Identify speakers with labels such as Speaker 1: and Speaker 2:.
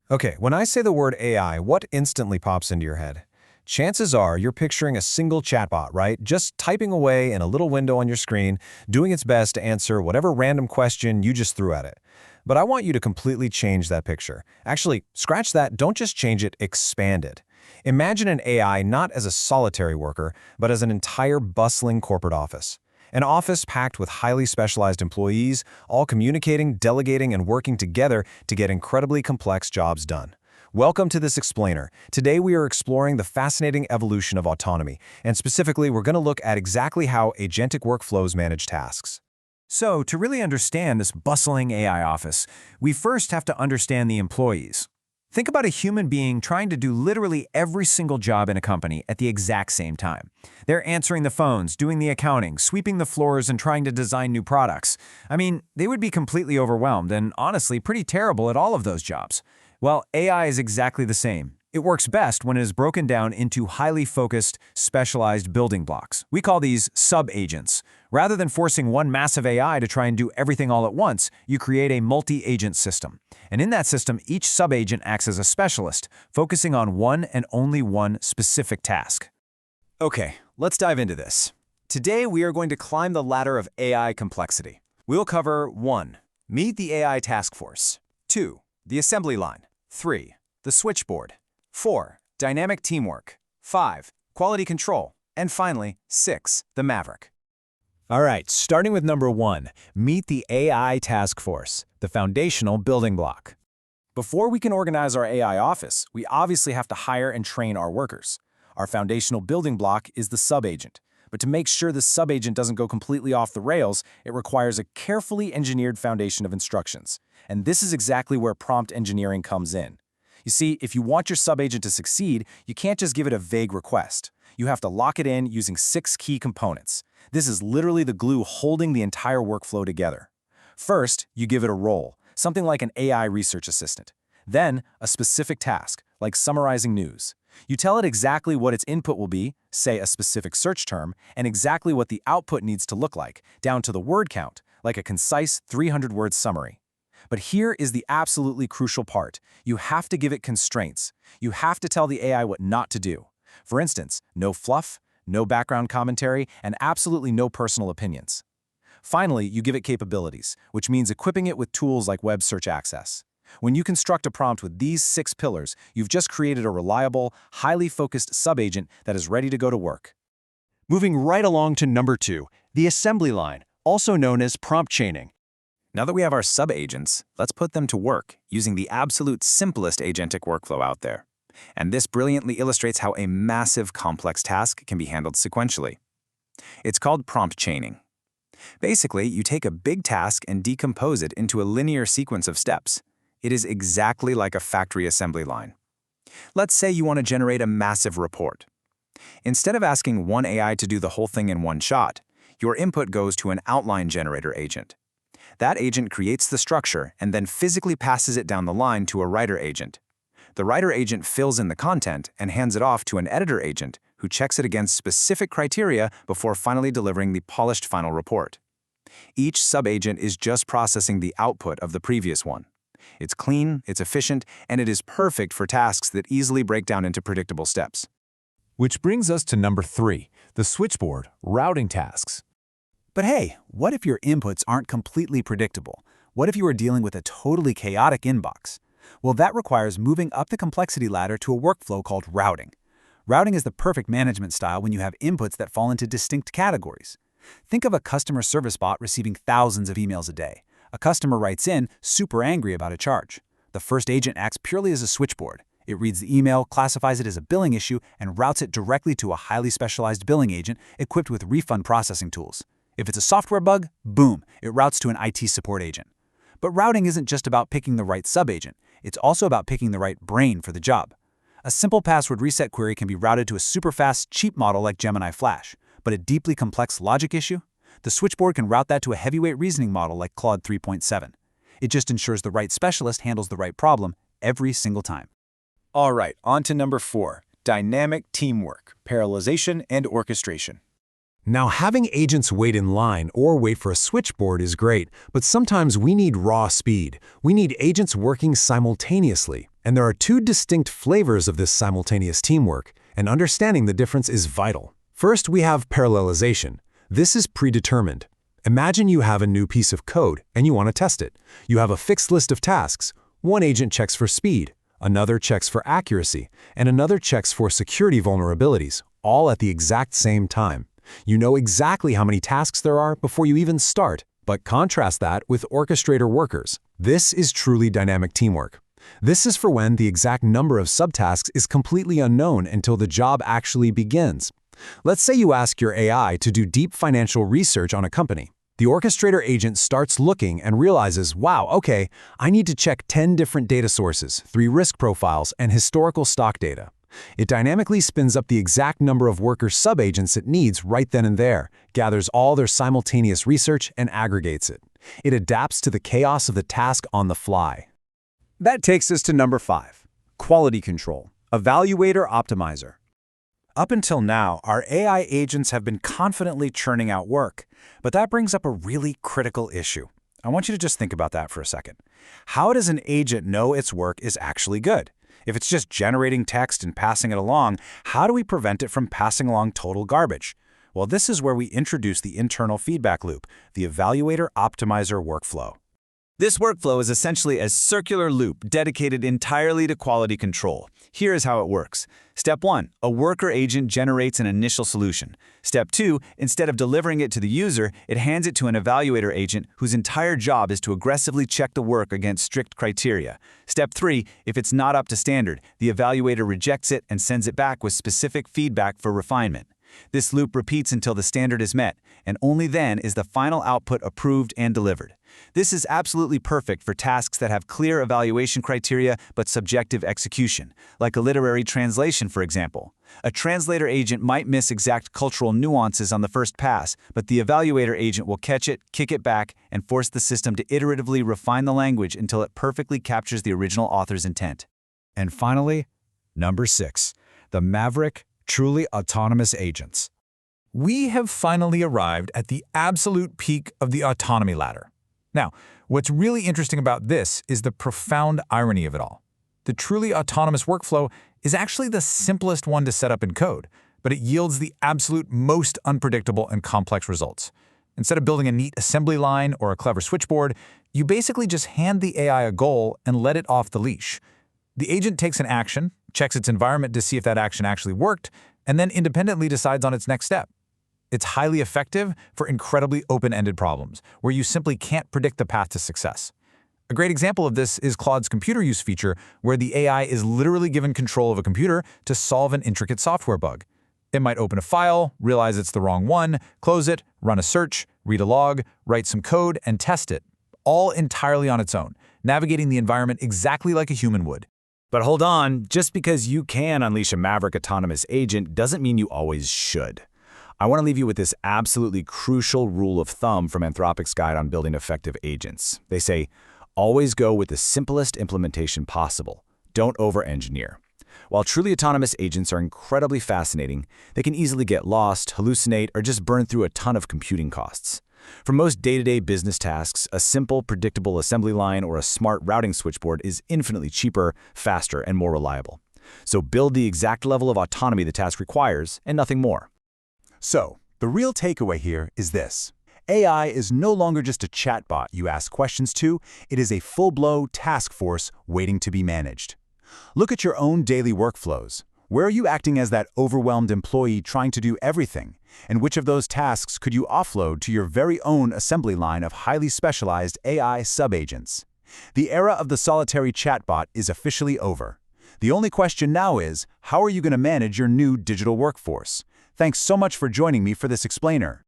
Speaker 1: Okay, when I say the word AI, what instantly pops into your head? Chances are you're picturing a single chatbot, right? Just typing away in a little window on your screen, doing its best to answer whatever random question you just threw at it. But I want you to completely change that picture. Actually, scratch that, don't just change it, expand it. Imagine an AI not as a solitary worker, but as an entire bustling corporate office. An office packed with highly specialized employees, all communicating, delegating, and working together to get incredibly complex jobs done. Welcome to this explainer. Today we are exploring the fascinating evolution of autonomy, and specifically we're going to look at exactly how agentic workflows manage tasks.
Speaker 2: So, to really understand this bustling AI office, we first have to understand the employees. Think about a human being trying to do literally every single job in a company at the exact same time. They're answering the phones, doing the accounting, sweeping the floors, and trying to design new products. I mean, they would be completely overwhelmed and honestly pretty terrible at all of those jobs. Well, AI is exactly the same. It works best when it is broken down into highly focused, specialized building blocks. We call these sub-agents. Rather than forcing one massive AI to try and do everything all at once, you create a multi-agent system. And in that system, each sub-agent acts as a specialist, focusing on one and only one specific task. Okay, let's dive into this. Today, we are going to climb the ladder of AI complexity. We'll cover 1. Meet the AI task force. 2. The assembly line. 3. The switchboard. 4. Dynamic teamwork. 5. Quality control. And finally, 6. The Maverick. All right, starting with number 1, meet the AI task force, the foundational building block. Before we can organize our AI office, we obviously have to hire and train our workers. Our foundational building block is the sub-agent. But to make sure the sub-agent doesn't go completely off the rails, it requires a carefully engineered foundation of instructions. And this is exactly where prompt engineering comes in. You see, if you want your sub-agent to succeed, you can't just give it a vague request. You have to lock it in using 6 key components. This is literally the glue holding the entire workflow together. First, you give it a role, something like an AI research assistant. Then, a specific task, like summarizing news. You tell it exactly what its input will be, say a specific search term, and exactly what the output needs to look like, down to the word count, like a concise 300-word summary. But here is the absolutely crucial part. You have to give it constraints. You have to tell the AI what not to do. For instance, no fluff, no background commentary, and absolutely no personal opinions. Finally, you give it capabilities, which means equipping it with tools like web search access. When you construct a prompt with these 6 pillars, you've just created a reliable, highly focused sub-agent that is ready to go to work. Moving right along to number 2, the assembly line, also known as prompt chaining. Now that we have our sub-agents, let's put them to work using the absolute simplest agentic workflow out there. And this brilliantly illustrates how a massive, complex task can be handled sequentially. It's called prompt chaining. Basically, you take a big task and decompose it into a linear sequence of steps. It is exactly like a factory assembly line. Let's say you want to generate a massive report. Instead of asking one AI to do the whole thing in one shot, your input goes to an outline generator agent. That agent creates the structure and then physically passes it down the line to a writer agent. The writer agent fills in the content and hands it off to an editor agent who checks it against specific criteria before finally delivering the polished final report. Each sub-agent is just processing the output of the previous one. It's clean, it's efficient, and it is perfect for tasks that easily break down into predictable steps.
Speaker 3: Which brings us to number 3, the switchboard, routing tasks.
Speaker 2: But hey, what if your inputs aren't completely predictable? What if you are dealing with a totally chaotic inbox? Well, that requires moving up the complexity ladder to a workflow called routing. Routing is the perfect management style when you have inputs that fall into distinct categories. Think of a customer service bot receiving thousands of emails a day. A customer writes in, super angry about a charge. The first agent acts purely as a switchboard. It reads the email, classifies it as a billing issue, and routes it directly to a highly specialized billing agent equipped with refund processing tools. If it's a software bug, boom, it routes to an IT support agent. But routing isn't just about picking the right sub-agent. It's also about picking the right brain for the job. A simple password reset query can be routed to a super fast, cheap model like Gemini Flash. But a deeply complex logic issue? The switchboard can route that to a heavyweight reasoning model like Claude 3.7. It just ensures the right specialist handles the right problem every single time.
Speaker 1: All right, on to number 4, dynamic teamwork, parallelization, and orchestration.
Speaker 3: Now, having agents wait in line or wait for a switchboard is great, but sometimes we need raw speed. We need agents working simultaneously. And there are two distinct flavors of this simultaneous teamwork, and understanding the difference is vital. First, we have parallelization. This is predetermined. Imagine you have a new piece of code and you want to test it. You have a fixed list of tasks. One agent checks for speed, another checks for accuracy, and another checks for security vulnerabilities, all at the exact same time. You know exactly how many tasks there are before you even start, but contrast that with orchestrator workers. This is truly dynamic teamwork. This is for when the exact number of subtasks is completely unknown until the job actually begins. Let's say you ask your AI to do deep financial research on a company. The orchestrator agent starts looking and realizes, wow, okay, I need to check 10 different data sources, 3 risk profiles, and historical stock data. It dynamically spins up the exact number of worker subagents it needs right then and there, gathers all their simultaneous research, and aggregates it. It adapts to the chaos of the task on the fly.
Speaker 2: That takes us to number 5, quality control, evaluator optimizer. Up until now, our AI agents have been confidently churning out work, but that brings up a really critical issue. I want you to just think about that for a second. How does an agent know its work is actually good? If it's just generating text and passing it along, how do we prevent it from passing along total garbage? Well, this is where we introduce the internal feedback loop, the evaluator optimizer workflow. This workflow is essentially a circular loop dedicated entirely to quality control. Here is how it works. Step 1, a worker agent generates an initial solution. Step 2, instead of delivering it to the user, it hands it to an evaluator agent whose entire job is to aggressively check the work against strict criteria. Step 3, if it's not up to standard, the evaluator rejects it and sends it back with specific feedback for refinement. This loop repeats until the standard is met, and only then is the final output approved and delivered. This is absolutely perfect for tasks that have clear evaluation criteria but subjective execution, like a literary translation, for example. A translator agent might miss exact cultural nuances on the first pass, but the evaluator agent will catch it, kick it back, and force the system to iteratively refine the language until it perfectly captures the original author's intent.
Speaker 1: And finally, number 6, the Maverick, truly autonomous agents.
Speaker 4: We have finally arrived at the absolute peak of the autonomy ladder. Now, what's really interesting about this is the profound irony of it all. The truly autonomous workflow is actually the simplest one to set up in code, but it yields the absolute most unpredictable and complex results. Instead of building a neat assembly line or a clever switchboard, you basically just hand the AI a goal and let it off the leash. The agent takes an action, checks its environment to see if that action actually worked, and then independently decides on its next step. It's highly effective for incredibly open-ended problems, where you simply can't predict the path to success. A great example of this is Claude's computer use feature, where the AI is literally given control of a computer to solve an intricate software bug. It might open a file, realize it's the wrong one, close it, run a search, read a log, write some code, and test it, all entirely on its own, navigating the environment exactly like a human would.
Speaker 2: But hold on, just because you can unleash a Maverick autonomous agent doesn't mean you always should. I want to leave you with this absolutely crucial rule of thumb from Anthropic's Guide on Building Effective Agents. They say, always go with the simplest implementation possible. Don't over-engineer. While truly autonomous agents are incredibly fascinating, they can easily get lost, hallucinate, or just burn through a ton of computing costs. For most day-to-day business tasks, a simple, predictable assembly line or a smart routing switchboard is infinitely cheaper, faster, and more reliable. So build the exact level of autonomy the task requires, and nothing more.
Speaker 3: So, the real takeaway here is this. AI is no longer just a chatbot you ask questions to, it is a full-blown task force waiting to be managed. Look at your own daily workflows. Where are you acting as that overwhelmed employee trying to do everything? And which of those tasks could you offload to your very own assembly line of highly specialized AI subagents? The era of the solitary chatbot is officially over. The only question now is, how are you going to manage your new digital workforce? Thanks so much for joining me for this explainer.